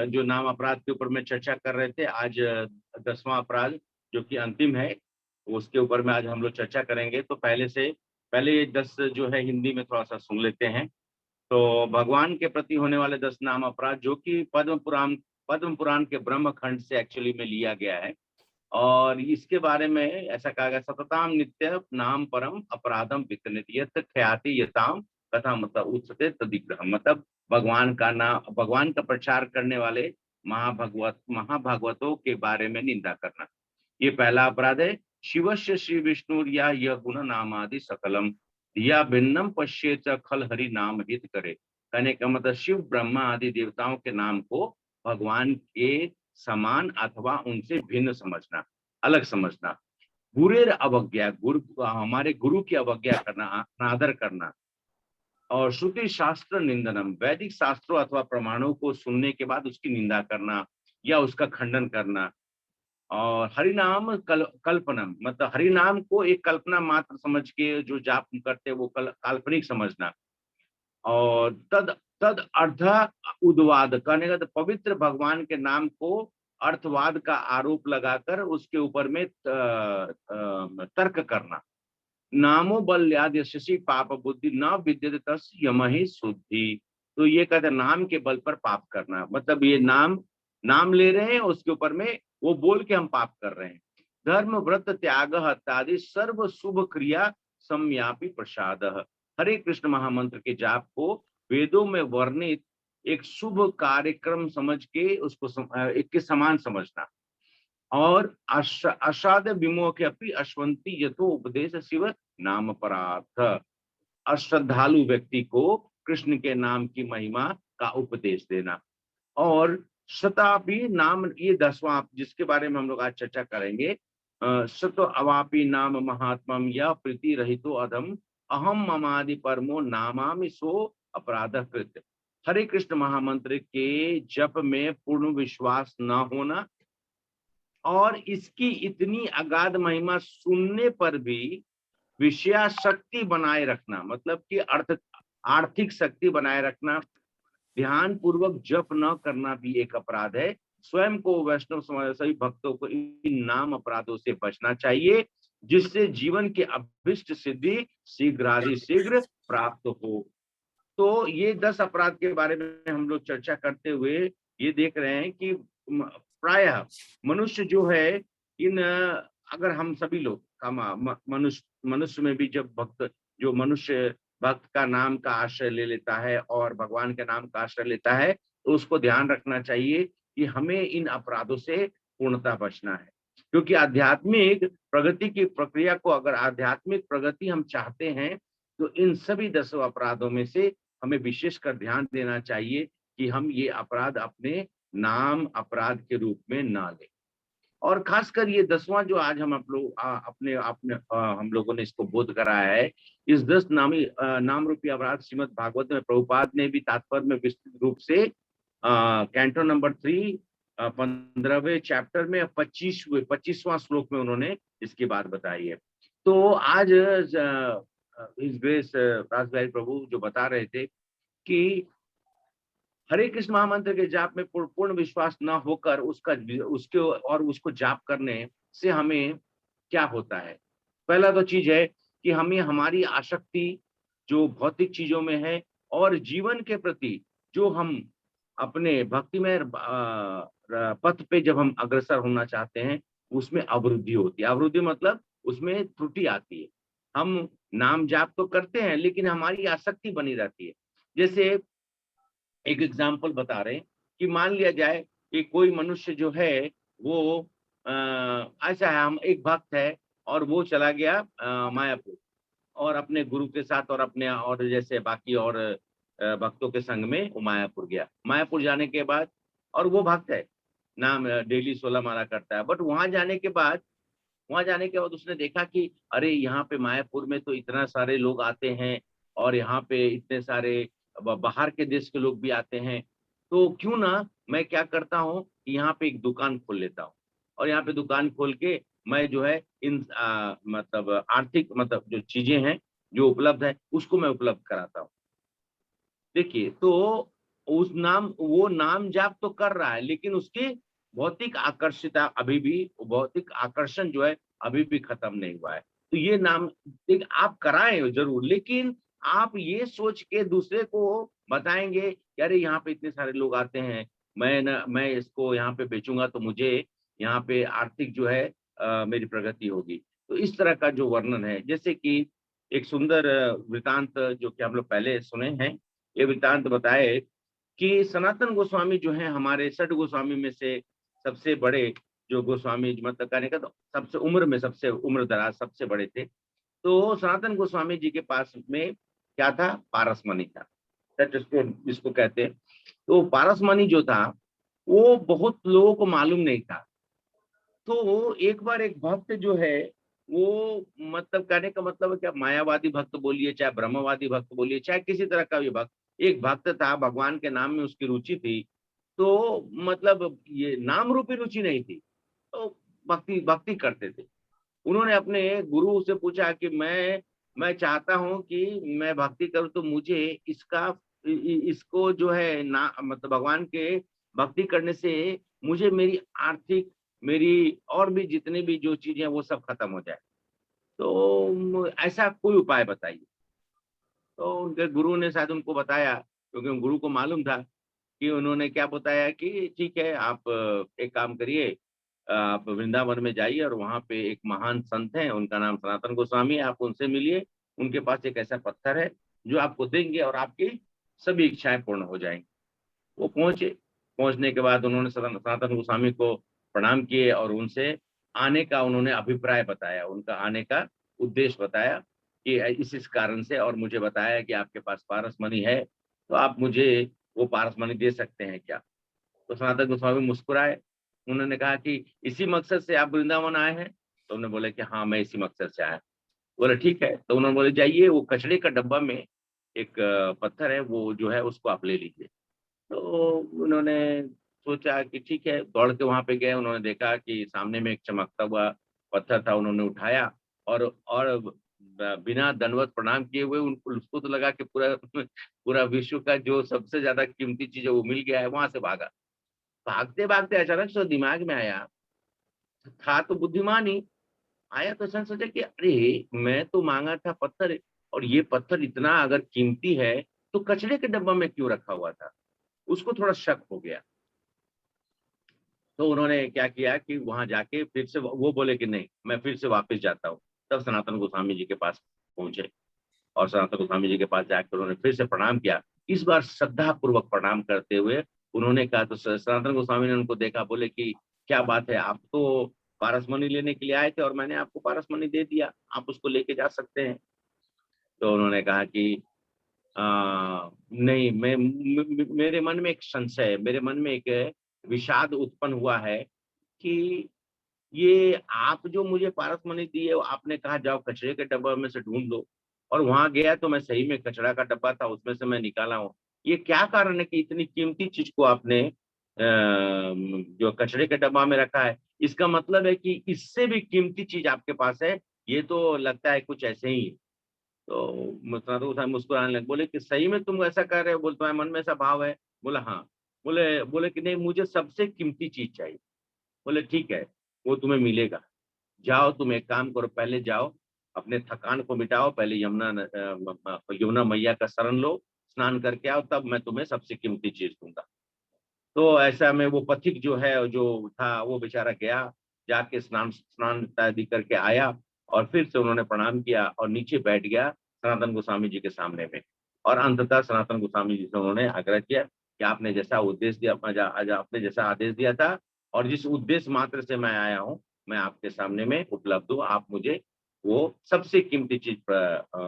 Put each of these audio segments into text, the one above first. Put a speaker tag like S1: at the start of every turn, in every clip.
S1: जो नाम अपराध के ऊपर में चर्चा कर रहे थे, आज 10वां अपराध जो कि अंतिम है, उसके ऊपर में आज हम लोग चर्चा करेंगे। तो पहले ये 10 जो है हिंदी में थोड़ा सा सुन लेते हैं। तो भगवान के प्रति होने वाले 10 नाम अपराध जो कि पद्म पुराण के ब्रह्म खंड से एक्चुअली में लिया गया है। और इसके बारे में ऐसा कहा गया, सतताम नित्य नाम परम अपराधम वितनित यत ख्याति यताम कथा मतलब उच्चते तदिग्रह, मतलब भगवान का प्रचार करने वाले महाभागवतों के बारे में निंदा करना, ये पहला अपराध है। शिवस्य श्री विष्णु या यह गुण नामादि सकलम या भिन्नम पश्येत खल हरि नाम हित करे। कहने का मतलब शिव ब्रह्मा आदि देवताओं के नाम को भगवान के समान अथवा उनसे भिन्न समझना, अलग समझना। गुरेर अवज्ञा, हमारे गुरु की अवज्ञा करना, अनादर करना। और श्रुति शास्त्र निंदनम, वैदिक शास्त्रों अथवा प्रमाणों को सुनने के बाद उसकी निंदा करना या उसका खंडन करना। और हरिनाम कल्पनम, मतलब हरिनाम को एक कल्पना मात्र समझ के जो जाप करते वो काल्पनिक समझना। और तद तद अर्थ उद्वाद, कहने का तो पवित्र भगवान के नाम को अर्थवाद का आरोप लगाकर उसके ऊपर में तर्क करना। नामो बल्याद यशसी पाप बुद्धि न विद्यते तस् यमहि शुद्धि। तो ये कहते नाम के बल पर पाप करना, मतलब ये नाम ले रहे हैं, उसके ऊपर में वो बोल के हम पाप कर रहे हैं। धर्म व्रत त्याग हत्यादि सर्व शुभ क्रिया सम्यापी प्रसाद। हरे कृष्ण महामंत्र के जाप को वेदों में वर्णित एक शुभ कार्यक्रम समझ के उसको एक के समान समझना। और असाध विमोख अपनी अश्वंती यथो उपदेश शिव नाम परार्थ, अश्रद्धालु व्यक्ति को कृष्ण के नाम की महिमा का उपदेश देना। और शतापि नाम, ये 10वां जिसके बारे में हम लोग आज चर्चा करेंगे। शत अवापि नाम महात्मम या प्रीति रहितो अधम अहम ममादि परमो नामामि सो अपराध कृत। हरे कृष्ण महामंत्र के जप में पूर्ण विश्वास न होना और इसकी इतनी अगाध महिमा सुनने पर भी विषयाशक्ति बनाए रखना, मतलब कि आर्थिक शक्ति बनाए रखना, ध्यान पूर्वक जप न करना भी एक अपराध है। स्वयं को वैष्णव समाज सभी भक्तों को इन नाम अपराधों से बचना चाहिए, जिससे जीवन की अभिष्ट सिद्धि शीघ्र प्राप्त हो। तो ये 10 अपराध के बारे में हम लोग चर्चा करते हुए ये देख रहे हैं कि प्रायः मनुष्य जो है अगर हम सभी लोग मनुष्य में भी जब मनुष्य भक्त का नाम का आश्रय ले लेता है और भगवान के नाम का आश्रय लेता है, तो उसको ध्यान रखना चाहिए कि हमें इन अपराधों से पूर्णतः बचना है। क्योंकि आध्यात्मिक प्रगति की प्रक्रिया को, अगर आध्यात्मिक प्रगति हम चाहते हैं तो इन सभी 10 अपराधों में से हमें विशेषकर ध्यान देना चाहिए कि हम ये अपराध अपने नाम अपराध के रूप में ना लें। और खासकर ये 10वां जो आज हम हम लोगों ने इसको बोध कराया है, इस 10 नाम रूपी अपराध श्रीमद् भागवत में प्रभुपाद ने भी तात्पर्य में विस्तृत रूप से कैंटो नंबर 3 15वें चैप्टर में 25वां श्लोक में उन्होंने इसकी बात बताई है। तो आज इस ग्रेस रासबिहारी प्रभु जो बता रहे थे कि हरे कृष्ण महामंत्र के जाप में पूर्ण विश्वास न होकर उसको जाप करने से हमें क्या होता है। पहला तो चीज है कि हमें हमारी आसक्ति जो भौतिक चीजों में है और जीवन के प्रति जो हम अपने भक्तिमय पथ पे जब हम अग्रसर होना चाहते हैं, उसमें अवरुद्धि होती है। अवरुद्धि मतलब उसमें त्रुटि आती है। हम नाम जाप तो करते हैं लेकिन हमारी आसक्ति बनी रहती है। जैसे एक एग्जाम्पल बता रहे हैं कि मान लिया जाए कि कोई मनुष्य जो है वो ऐसा है, हम एक भक्त है और वो चला गया मायापुर और अपने गुरु के साथ और जैसे बाकी और भक्तों के संग में वो मायापुर गया। मायापुर जाने के बाद, और वो भक्त है, नाम डेली 16 माला करता है, बट वहां जाने के बाद उसने देखा कि अरे यहाँ पे मायापुर में तो इतना सारे लोग आते हैं और यहाँ पे इतने सारे बाहर के देश के लोग भी आते हैं, तो क्यों ना मैं क्या करता हूँ कि यहाँ पे एक दुकान खोल लेता हूँ और यहाँ पे दुकान खोल के मैं जो है इन मतलब आर्थिक मतलब जो चीजें हैं जो उपलब्ध है उसको मैं उपलब्ध कराता हूँ। देखिए, तो उस नाम, वो नाम जाप तो कर रहा है, लेकिन उसकी भौतिक आकर्षिता अभी भी, भौतिक आकर्षण जो है अभी भी खत्म नहीं हुआ है। तो ये नाम एक आप कराएं जरूर, लेकिन आप ये सोच के दूसरे को बताएंगे कि अरे यहाँ पे इतने सारे लोग आते हैं, मैं इसको यहाँ पे बेचूंगा तो मुझे यहाँ पे आर्थिक जो है मेरी प्रगति होगी। तो इस तरह का जो वर्णन है, जैसे कि एक सुंदर वृतांत जो कि हम लोग पहले सुने हैं, ये वृतांत बताए कि सनातन गोस्वामी जो है हमारे षट गोस्वामी में से सबसे बड़े जो गोस्वामी, मतलब कहने का तो सबसे उम्र में सबसे उम्र दराज सबसे बड़े थे। तो सनातन गोस्वामी जी के पास में क्या था, पारसमणि था, षट जिसको कहते हैं। तो पारसमणि जो था वो बहुत लोगों को मालूम नहीं था। तो एक बार एक भक्त जो है वो, मतलब कहने का मतलब है क्या, मायावादी भक्त बोलिए, चाहे ब्रह्मवादी भक्त बोलिए, चाहे किसी तरह का भी भक्त, एक भक्त था, भगवान के नाम में उसकी रुचि थी। तो मतलब ये नाम रूपी रुचि नहीं थी, तो भक्ति भक्ति करते थे। उन्होंने अपने गुरु से पूछा कि मैं चाहता हूं कि मैं भक्ति करूं, तो मुझे इसका इसको जो है ना, मतलब भगवान के भक्ति करने से मुझे मेरी आर्थिक, मेरी और भी जितने भी जो चीजें हैं वो सब खत्म हो जाए, तो ऐसा कोई उपाय बताइए। तो उनके गुरु ने शायद उनको बताया, क्योंकि उन गुरु को मालूम था, कि उन्होंने क्या बताया कि ठीक है, आप एक काम करिए, आप वृंदावन में जाइए और वहाँ पे एक महान संत हैं, उनका नाम सनातन गोस्वामी है, आप उनसे मिलिए। उनके पास एक ऐसा पत्थर है जो आपको देंगे और आपकी सभी इच्छाएं पूर्ण हो जाएंगी। वो पहुंचे। पहुंचने के बाद उन्होंने सनातन गोस्वामी को प्रणाम किए और उनसे आने का उन्होंने अभिप्राय बताया, उनका आने का उद्देश्य बताया कि इस कारण से, और मुझे बताया कि आपके पास पारस मणि है, तो आप मुझे वो पारस मणि दे सकते हैं क्या। तो सनातन गोस्वामी मुस्कुराए। उन्होंने कहा कि इसी मकसद से आप वृंदावन आए हैं। तो उन्होंने बोले कि हाँ, मैं इसी मकसद से आया। बोले ठीक है। तो उन्होंने बोले जाइए, वो कचड़े का डब्बा में एक पत्थर है, वो जो है उसको आप ले लीजिए। तो उन्होंने सोचा कि ठीक है, दौड़ के वहां पे गए। उन्होंने देखा कि सामने में एक चमकता हुआ पत्थर था, उन्होंने उठाया और बिना दंडवत प्रणाम किए हुए उसको तो लगा कि पूरा पूरा विश्व का जो सबसे ज्यादा कीमती चीज है वो मिल गया है, वहां से भागा। भागते भागते अचानक से दिमाग में आया, था तो बुद्धिमान ही, आया तो उसने सोचा कि अरे मैं तो मांगा था पत्थर, और ये पत्थर इतना अगर कीमती है तो कचरे के डब्बा में क्यों रखा हुआ था। उसको थोड़ा शक हो गया। तो उन्होंने क्या किया कि वहां जाके फिर से वो बोले कि नहीं, मैं फिर से वापस जाता हूँ। तब सनातन गोस्वामी जी के पास पहुंचे, और सनातन गोस्वामी जी के पास जाकर उन्होंने फिर से प्रणाम किया। इस बार श्रद्धा पूर्वक प्रणाम करते हुए उन्होंने कहा, तो सनातन गोस्वामी ने उनको देखा, बोले कि क्या बात है, आप तो पारसमणि लेने के लिए आए थे और मैंने आपको पारसमणि दे दिया, आप उसको लेके जा सकते हैं। तो उन्होंने कहा कि नहीं, मेरे मन में एक संशय है, मेरे मन में एक विषाद उत्पन्न हुआ है कि ये आप जो मुझे पारसमणि दी है, वो आपने कहा जाओ कचरे के डब्बे में से ढूंढ लो, और वहां गया तो मैं सही में कचरा का डब्बा था, उसमें से मैं निकाला हूँ। ये क्या कारण है कि इतनी कीमती चीज को आपने जो कचरे के डब्बा में रखा है। इसका मतलब है कि इससे भी कीमती चीज आपके पास है, ये तो लगता है कुछ ऐसे ही है। तो मुस्तादु साहब मुस्कुराने लगे, बोले कि सही में तुम ऐसा कर रहे हो, बोले तुम्हारे मन में ऐसा भाव है। बोला हाँ। बोले बोले कि नहीं, मुझे सबसे कीमती चीज चाहिए। बोले ठीक है, वो तुम्हें मिलेगा। जाओ, तुम एक काम करो, पहले जाओ, अपने थकान को मिटाओ, पहले यमुना मैया का शरण लो, स्नान करके आओ, तब मैं तुम्हें सबसे कीमती चीज दूंगा। तो ऐसा में वो पथिक जो है, जो था, वो बेचारा गया, जाके स्नान स्नान इत्यादि करके आया, और फिर से उन्होंने प्रणाम किया और नीचे बैठ गया सनातन गोस्वामी जी के सामने में। और अंततः सनातन गोस्वामी जी से उन्होंने आग्रह किया कि आपने जैसा उद्देश्य दिया, आपने जैसा आदेश दिया था, और जिस उद्देश्य मात्र से मैं आया हूँ, मैं आपके सामने में उपलब्ध हूँ, आप मुझे वो सबसे कीमती चीज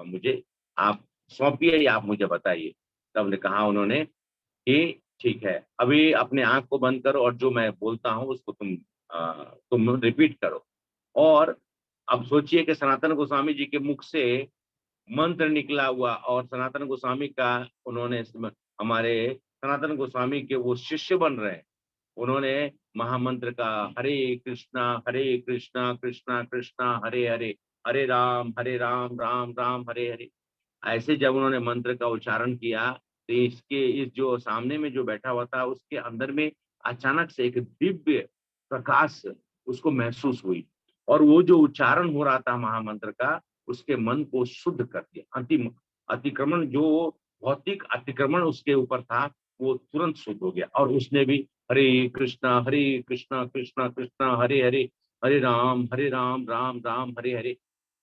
S1: मुझे आप सौंपिए या आप मुझे बताइए। तब ने कहा उन्होंने कि ठीक है, अभी अपने आँख को बंद करो और जो मैं बोलता हूँ उसको तुम रिपीट करो। और अब सोचिए कि सनातन गोस्वामी जी के मुख से मंत्र निकला हुआ, और सनातन गोस्वामी का उन्होंने हमारे सनातन गोस्वामी के वो शिष्य बन रहे हैं। उन्होंने महामंत्र का हरे कृष्णा कृष्णा कृष्णा हरे हरे, हरे राम राम राम हरे हरे, ऐसे जब उन्होंने मंत्र का उच्चारण किया, तो इसके इस जो सामने में जो बैठा हुआ था उसके अंदर में अचानक से एक दिव्य प्रकाश उसको महसूस हुई, और वो जो उच्चारण हो रहा था महामंत्र का, उसके मन को शुद्ध कर दिया। अंतिम अतिक्रमण जो भौतिक अतिक्रमण उसके ऊपर था, वो तुरंत शुद्ध हो गया, और उसने भी हरे कृष्णा कृष्णा कृष्णा हरे हरे, हरे राम राम राम हरे हरे।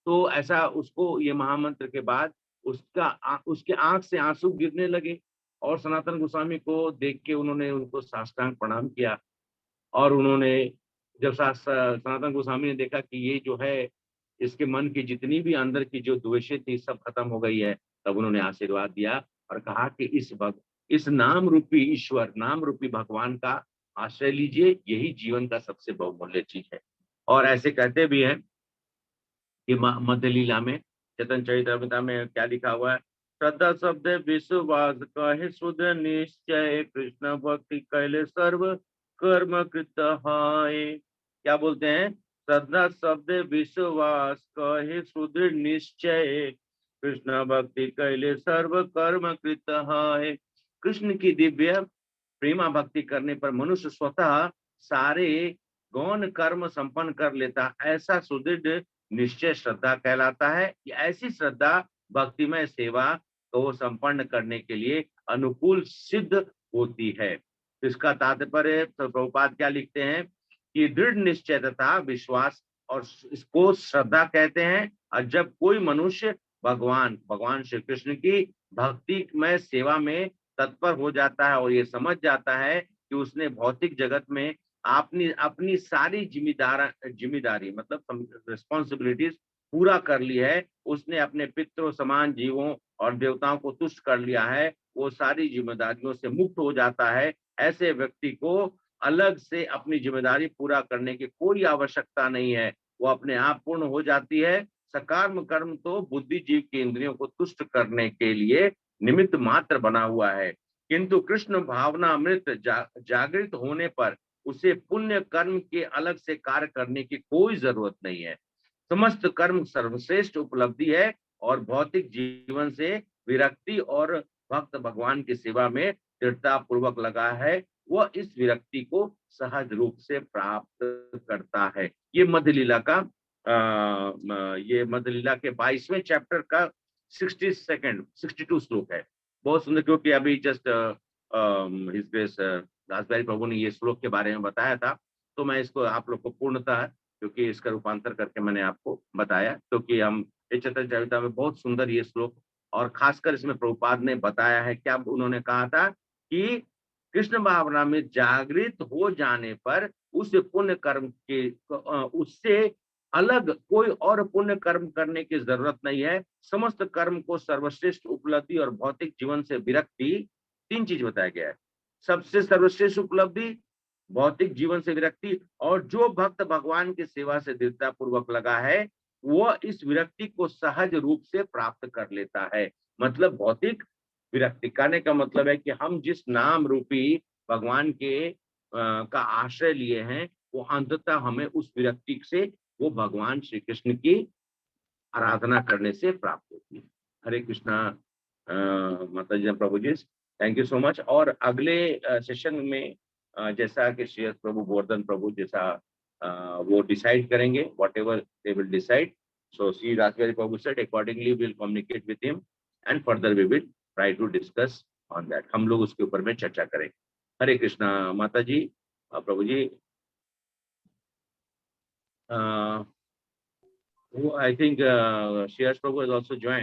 S1: तो ऐसा उसको ये महामंत्र के बाद उसके आँख से आँसू गिरने लगे, और सनातन गोस्वामी को देख के उन्होंने उनको साष्टांग प्रणाम किया। और उन्होंने जब सनातन गोस्वामी ने देखा कि ये जो है, इसके मन की जितनी भी अंदर की जो द्वेषें थी सब खत्म हो गई है, तब उन्होंने आशीर्वाद दिया और कहा कि इस नाम रूपी ईश्वर, नाम रूपी भगवान का आश्रय लीजिए, यही जीवन का सबसे बहुमूल्य चीज है। और ऐसे कहते भी हैं कि मध्य लीला में, चेतन चरितामृत में क्या लिखा हुआ है, श्रद्धा शब्द विश्वास कहे सुध निश्चय, कृष्ण भक्ति कैले सर्व कर्म कृत हाय। क्या बोलते हैं, श्रद्धा शब्द विश्वास कहे सुध निश्चय, कृष्ण भक्ति कैले सर्व कर्म कृत हाय। कृष्ण की दिव्य प्रेमा भक्ति करने पर मनुष्य स्वतः सारे गौण कर्म संपन्न कर लेता, ऐसा सुदृढ़ निश्चय श्रद्धा कहलाता है। कि ऐसी श्रद्धा भक्तिमय सेवा को संपन्न करने के लिए अनुकूल सिद्ध होती है। इसका तात्पर्य तो प्रभुपाद क्या लिखते हैं कि दृढ़ निश्चय तथा विश्वास, और इसको श्रद्धा कहते हैं। और जब कोई मनुष्य भगवान श्री कृष्ण की भक्तिमय सेवा में तत्पर हो जाता है और ये समझ जाता है कि उसने भौतिक जगत में अपनी अपनी सारी जिम्मेदारी मतलब रिस्पॉन्सिबिलिटीज पूरा कर ली है, उसने अपने पितरों समान जीवों और देवताओं को तुष्ट कर लिया है, वो सारी जिम्मेदारियों से मुक्त हो जाता है। ऐसे व्यक्ति को अलग से अपनी जिम्मेदारी पूरा करने की कोई आवश्यकता नहीं है, वो अपने आप पूर्ण हो जाती है। सकाम कर्म तो बुद्धिजीव के इंद्रियों को तुष्ट करने के लिए निमित्त मात्र बना हुआ है, किंतु कृष्ण भावना अमृत जागृत होने पर उसे पुण्य कर्म के अलग से कार्य करने की कोई जरूरत नहीं है। समस्त कर्म सर्वश्रेष्ठ उपलब्धि है, और भौतिक जीवन से विरक्ति और भक्त भगवान की सेवा में दृढ़ता पूर्वक लगा है, वह इस विरक्ति को सहज रूप से प्राप्त करता है। ये मध्य लीला का ये मध्य लीला के 22वें चैप्टर का 62 श्लोक है। बहुत सुंदर, क्योंकि अभी जस्ट हिज ग्रेस दासबाई प्रभु ने ये श्लोक के बारे में बताया था, तो मैं इसको आप लोग को पूर्णतः, क्योंकि इसका रूपांतर करके मैंने आपको बताया, क्योंकि हम चैतन्य चरिता में बहुत सुंदर ये श्लोक, और खासकर इसमें प्रभुपाद ने बताया है, क्या उन्होंने कहा था कि कृष्ण भावना में जागृत हो जाने पर उस पुण्य कर्म के उससे अलग कोई और पुण्य कर्म करने की जरूरत नहीं है। समस्त कर्म को सर्वश्रेष्ठ उपलब्धि और भौतिक जीवन से विरक्ति, तीन चीज बताया गया है। सबसे सर्वश्रेष्ठ उपलब्धि, भौतिक जीवन से विरक्ति, और जो भक्त भगवान की सेवा से दृढ़ता पूर्वक लगा है, वह इस विरक्ति को सहज रूप से प्राप्त कर लेता है। मतलब भौतिक विरक्ति कहने का मतलब है कि हम जिस नाम रूपी भगवान के का आश्रय लिए हैं, वो अंततः हमें उस विरक्ति से, वो भगवान श्री कृष्ण की आराधना करने से प्राप्त होती है। हरे कृष्णा माता जी, प्रभु जी, थैंक यू सो मच। और अगले सेशन में जैसा कि श्री प्रभु गोवर्धन प्रभु जैसा वो डिसाइड करेंगे, whatever they will decide, so Shri Rasbihari Prabhu said accordingly will communicate with him and further we will try to discuss on that. हम लोग उसके ऊपर में चर्चा करेंगे। हरे कृष्णा माता जी, Prabhu ji. I think Shri Prabhu has also joined.